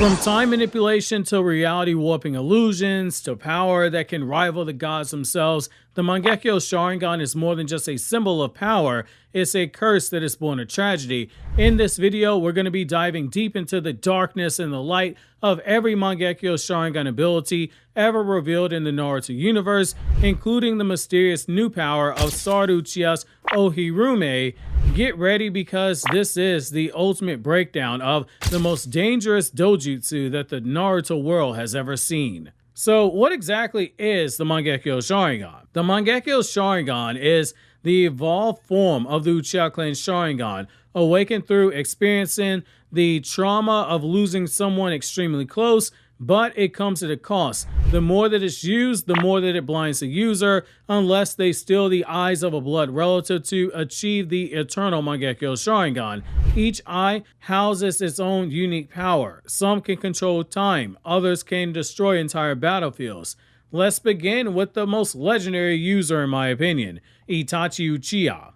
From time manipulation to reality warping illusions to power that can rival the gods themselves, the Mangekyou Sharingan is more than just a symbol of power, it's a curse that is born of tragedy. In this video, we're going to be diving deep into the darkness and the light of every Mangekyou Sharingan ability ever revealed in the Naruto universe, including the mysterious new power of Sarada Uchiha's Ohirume. Get ready because this is the ultimate breakdown of the most dangerous dojutsu that the Naruto world has ever seen. So what exactly is the Mangekyou Sharingan? The Mangekyou Sharingan is the evolved form of the Uchiha clan Sharingan, awakened through experiencing the trauma of losing someone extremely close, but it comes at a cost. The more that it's used, the more that it blinds the user, unless they steal the eyes of a blood relative to achieve the eternal Mangekyou Sharingan. Each eye houses its own unique power. Some can control time, others can destroy entire battlefields. Let's begin with the most legendary user in my opinion, Itachi Uchiha.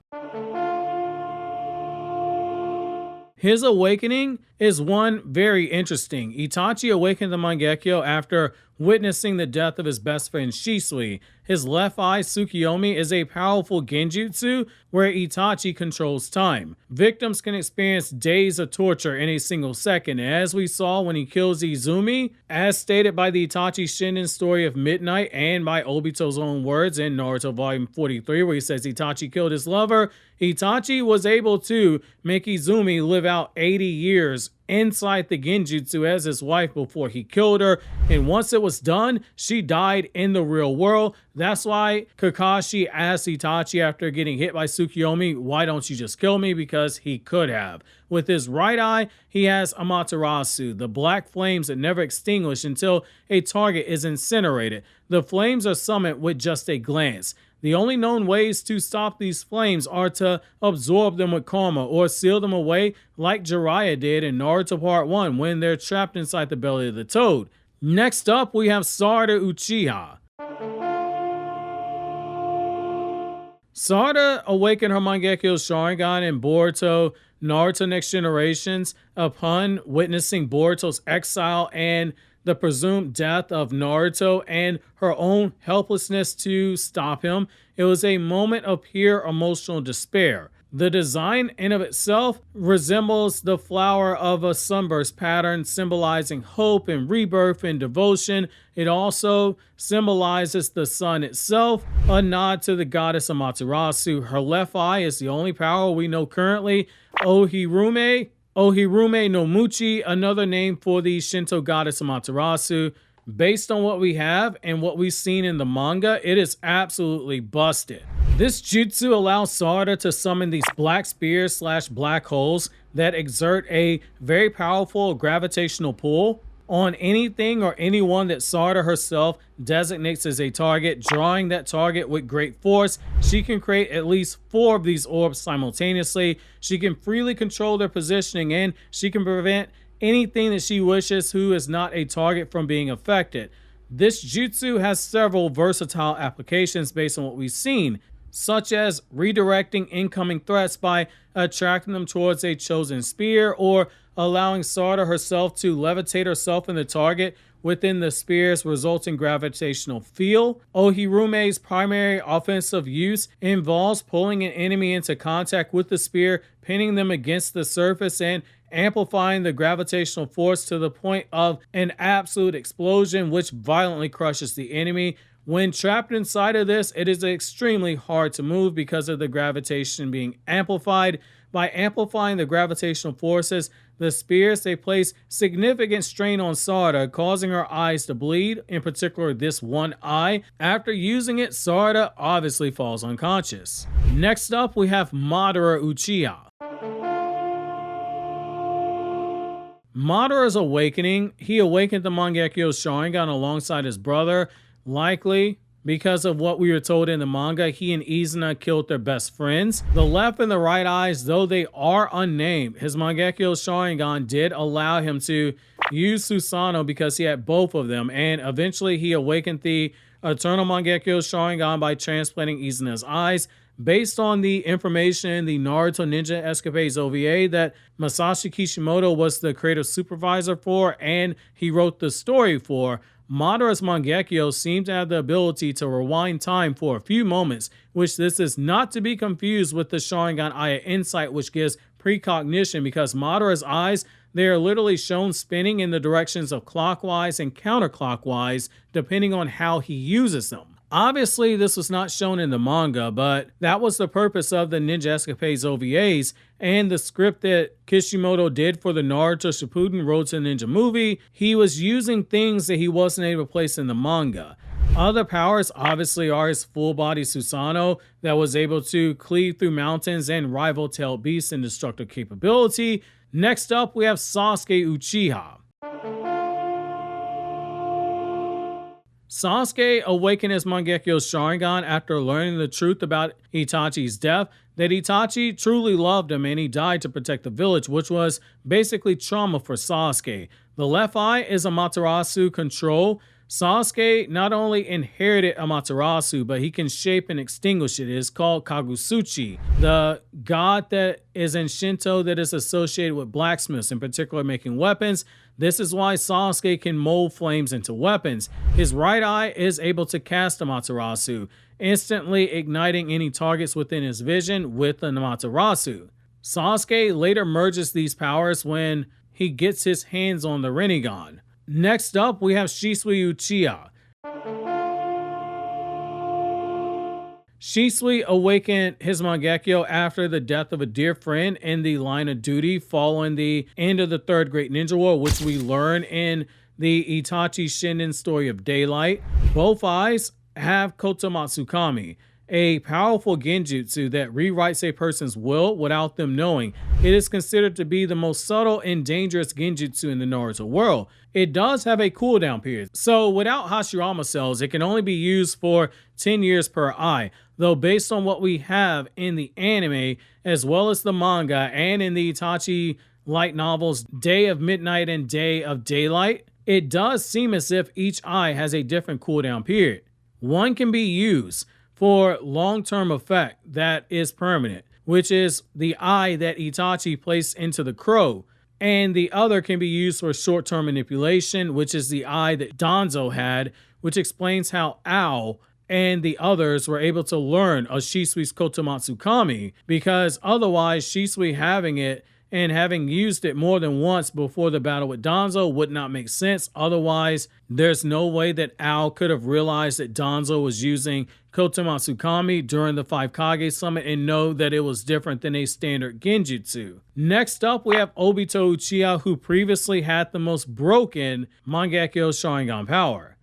His awakening is one very interesting. Itachi awakened the Mangekyou after witnessing the death of his best friend Shisui. His left eye, Tsukiyomi, is a powerful genjutsu where Itachi controls time. Victims can experience days of torture in a single second, as we saw when he kills Izuna, as stated by the Itachi Shinin story of Midnight and by Obito's own words in Naruto Volume 43, where he says Itachi killed his lover. Itachi was able to make Izuna live out 80 years inside the genjutsu as his wife before he killed her, and once it was done, she died in the real world. That's why Kakashi asked Itachi after getting hit by Tsukiyomi, why don't you just kill me? Because he could have. With his right eye, he has Amaterasu, the black flames that never extinguish until a target is incinerated. The flames are summoned with just a glance. The only known ways to stop these flames are to absorb them with karma or seal them away like Jiraiya did in Naruto Part 1 when they're trapped inside the belly of the toad. Next up, we have Sarada Uchiha. Sarada awakened her Mangekyou Sharingan in Boruto Naruto Next Generations upon witnessing Boruto's exile and the presumed death of Naruto and her own helplessness to stop him. It was a moment of pure emotional despair. The design in of itself resembles the flower of a sunburst pattern, symbolizing hope and rebirth and devotion. It also symbolizes the sun itself, a nod to the goddess Amaterasu. Her left eye is the only power we know currently. Ohirume no Muchi, another name for the Shinto goddess Amaterasu. Based on what we have and what we've seen in the manga, it is absolutely busted. This jutsu allows Sarada to summon these black spears / black holes that exert a very powerful gravitational pull on anything or anyone that Sarada herself designates as a target, drawing that target with great force. She can create at least 4 of these orbs simultaneously. She can freely control their positioning, and she can prevent anything that she wishes who is not a target from being affected. This jutsu has several versatile applications based on what we've seen, such as redirecting incoming threats by attracting them towards a chosen spear, or allowing Sarada herself to levitate herself in the target within the spear's resulting gravitational field. Ohirume's primary offensive use involves pulling an enemy into contact with the spear, pinning them against the surface, and amplifying the gravitational force to the point of an absolute explosion, which violently crushes the enemy. When trapped inside of this, it is extremely hard to move because of the gravitation being amplified. By amplifying the gravitational forces, the spears, they place significant strain on Sarada, causing her eyes to bleed, in particular this one eye. After using it, Sarada obviously falls unconscious. Next up, we have Madara Uchiha. Madara's awakening, he awakened the Mangekyou Sharingan alongside his brother, likely because of what we were told in the manga. He and Izuna killed their best friends. The left and the right eyes, though they are unnamed, his Mangekyou Sharingan did allow him to use Susanoo because he had both of them, and eventually he awakened the Eternal Mangekyou Sharingan by transplanting Izuna's eyes. based on the information in the Naruto Ninja Escapades OVA that Masashi Kishimoto was the creative supervisor for and he wrote the story for, Madara's Mangekyou seemed to have the ability to rewind time for a few moments, which this is not to be confused with the Sharingan Eye Insight, which gives precognition, because Madara's eyes, they are literally shown spinning in the directions of clockwise and counterclockwise, depending on how he uses them. Obviously, this was not shown in the manga, but that was the purpose of the Ninja Escapades OVAs and the script that Kishimoto did for the Naruto Shippuden Road to Ninja movie. He was using things that he wasn't able to place in the manga. Other powers obviously are his full-body Susanoo that was able to cleave through mountains and rival tailed beasts in destructive capability. Next up, we have Sasuke Uchiha. Sasuke awakened his Mangekyou Sharingan after learning the truth about Itachi's death, that Itachi truly loved him and he died to protect the village, which was basically trauma for Sasuke. The left eye is Amaterasu control. Sasuke not only inherited Amaterasu, but he can shape and extinguish it. It is called Kagusuchi, the god that is in Shinto that is associated with blacksmiths, in particular making weapons. This is why Sasuke can mold flames into weapons. His right eye is able to cast Amaterasu, instantly igniting any targets within his vision with the Amaterasu. Sasuke later merges these powers when he gets his hands on the Rinnegan. Next up, we have Shisui Uchiha. Shisui awakened his Mangekyou after the death of a dear friend in the line of duty following the end of the Third Great Ninja War, which we learn in the Itachi Shinden story of Daylight. Both eyes have Kotomatsukami, a powerful genjutsu that rewrites a person's will without them knowing. It is considered to be the most subtle and dangerous genjutsu in the Naruto world. It does have a cooldown period, so without Hashirama cells, it can only be used for 10 years per eye. Though based on what we have in the anime, as well as the manga, and in the Itachi light novels Day of Midnight and Day of Daylight, it does seem as if each eye has a different cooldown period. One can be used for long-term effect that is permanent, which is the eye that Itachi placed into the crow, and the other can be used for short-term manipulation, which is the eye that Danzo had, which explains how Ao and the others were able to learn of Shisui's Kotomatsukami, because otherwise Shisui having it and having used it more than once before the battle with Danzo would not make sense. Otherwise, there's no way that Ao could have realized that Danzo was using Kotomatsukami during the 5 Kage summit and know that it was different than a standard genjutsu. Next up, we have Obito Uchiha, who previously had the most broken Mangekyou Sharingan power.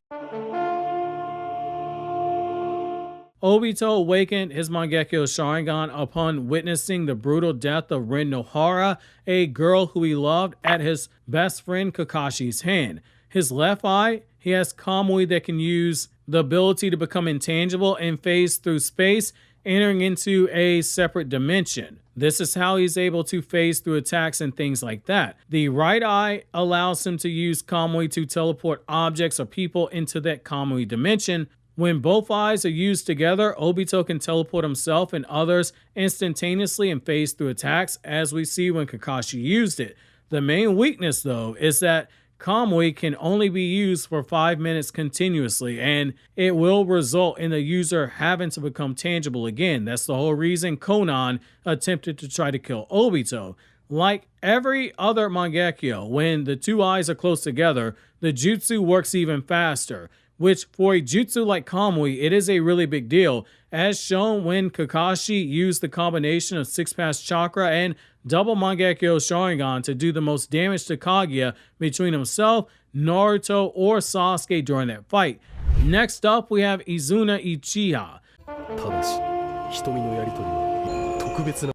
Obito awakened his Mangekyou Sharingan upon witnessing the brutal death of Rin Nohara, a girl who he loved, at his best friend Kakashi's hand. His left eye, he has Kamui that can use the ability to become intangible and phase through space, entering into a separate dimension. This is how he's able to phase through attacks and things like that. The right eye allows him to use Kamui to teleport objects or people into that Kamui dimension. When both eyes are used together, Obito can teleport himself and others instantaneously and phase through attacks, as we see when Kakashi used it. The main weakness, though, is that Kamui can only be used for 5 minutes continuously, and it will result in the user having to become tangible again. That's the whole reason Konan attempted to try to kill Obito. Like every other Mangekyou, when the two eyes are close together, the jutsu works even faster, which for a jutsu like Kamui, it is a really big deal, as shown when Kakashi used the combination of 6-pass chakra and double Mangekyou Sharingan to do the most damage to Kaguya between himself, Naruto, or Sasuke during that fight. Next up, we have Izuna Uchiha,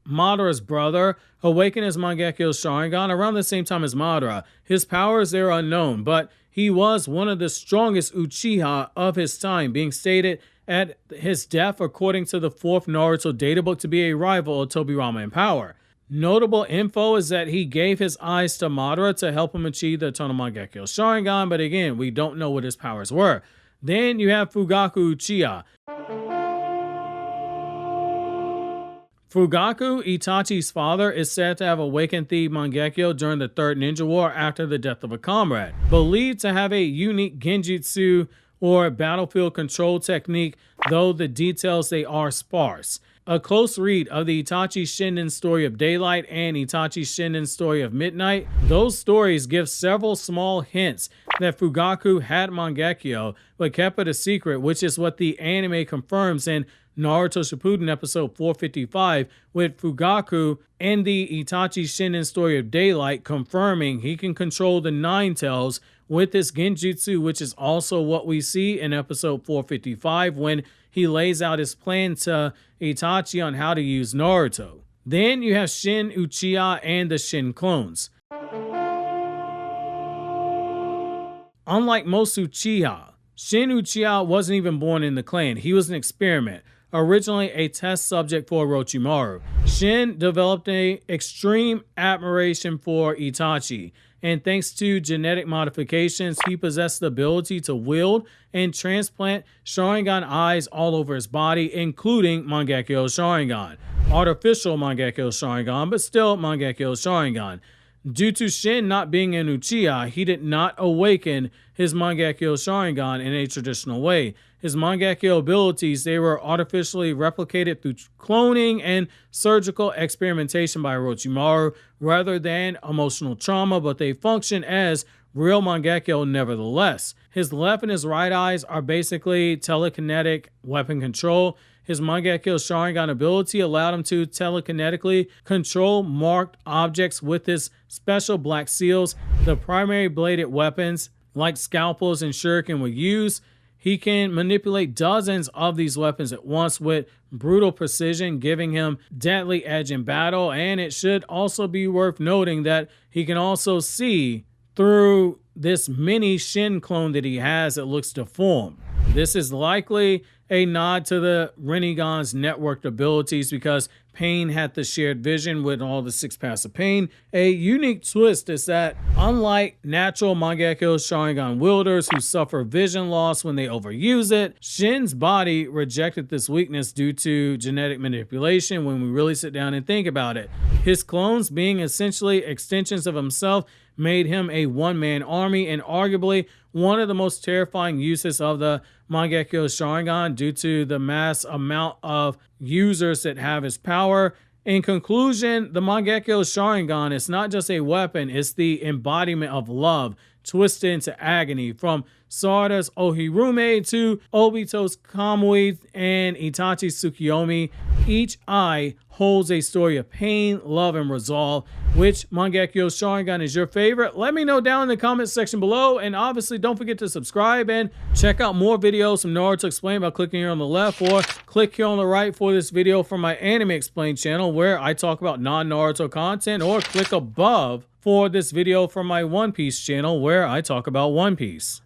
Madara's brother, awakened his Mangekyou Sharingan around the same time as Madara. His powers are unknown, but he was one of the strongest Uchiha of his time, being stated at his death according to the 4th Naruto databook to be a rival of Tobirama in power. Notable info is that he gave his eyes to Madara to help him achieve the Eternal Mangekyou Sharingan, but again, we don't know what his powers were. Then you have Fugaku Uchiha. Fugaku, Itachi's father, is said to have awakened the Mangekyou during the Third Ninja War after the death of a comrade. Believed to have a unique genjutsu or battlefield control technique, though the details they are sparse. A close read of the Itachi Shinin story of Daylight and Itachi Shinin story of Midnight, those stories give several small hints that Fugaku had Mangekyou, but kept it a secret, which is what the anime confirms in Naruto Shippuden episode 455, with Fugaku and the Itachi Shinin story of Daylight confirming he can control the Nine Tails with his genjutsu, which is also what we see in episode 455 when he lays out his plan to Itachi on how to use Naruto. Then you have Shin, Uchiha, and the Shin clones. Unlike most Uchiha, Shin Uchiha wasn't even born in the clan. He was an experiment, originally a test subject for Orochimaru. Shin developed an extreme admiration for Itachi, and thanks to genetic modifications, he possessed the ability to wield and transplant Sharingan eyes all over his body, including Mangekyou Sharingan. Artificial Mangekyou Sharingan, but still Mangekyou Sharingan. Due to Shin not being an Uchiha, he did not awaken his Mangekyou Sharingan in a traditional way. His Mangekyou abilities, they were artificially replicated through cloning and surgical experimentation by Orochimaru rather than emotional trauma, but they function as real Mangekyou nevertheless. His left and his right eyes are basically telekinetic weapon control. His Mangekyou Sharingan ability allowed him to telekinetically control marked objects with his special black seals. The primary bladed weapons, like scalpels and shuriken, were used. He can manipulate dozens of these weapons at once with brutal precision, giving him deadly edge in battle. And it should also be worth noting that he can also see through this mini Shin clone that he has that looks deformed. This is likely a nod to the Rinnegan's networked abilities because Pain had the shared vision with all the 6 paths of pain. A unique twist is that unlike natural Mangekyou Sharingan wielders who suffer vision loss when they overuse it, Shin's body rejected this weakness due to genetic manipulation when we really sit down and think about it. His clones, being essentially extensions of himself, made him a one-man army and arguably one of the most terrifying uses of the Mangekyou Sharingan due to the mass amount of users that have his power. In conclusion, the Mangekyou Sharingan is not just a weapon, it's the embodiment of love twisted into agony, from Sarada's Ohirume to Obito's Kamui and Itachi's Tsukiyomi. Each eye holds a story of pain, love, and resolve. Which Mangekyou Sharingan is your favorite? Let me know down in the comment section below, and obviously don't forget to subscribe and check out more videos from Naruto Explained by clicking here on the left, or click here on the right for this video from my Anime Explained channel where I talk about non-Naruto content, or click above for this video from my One Piece channel where I talk about One Piece.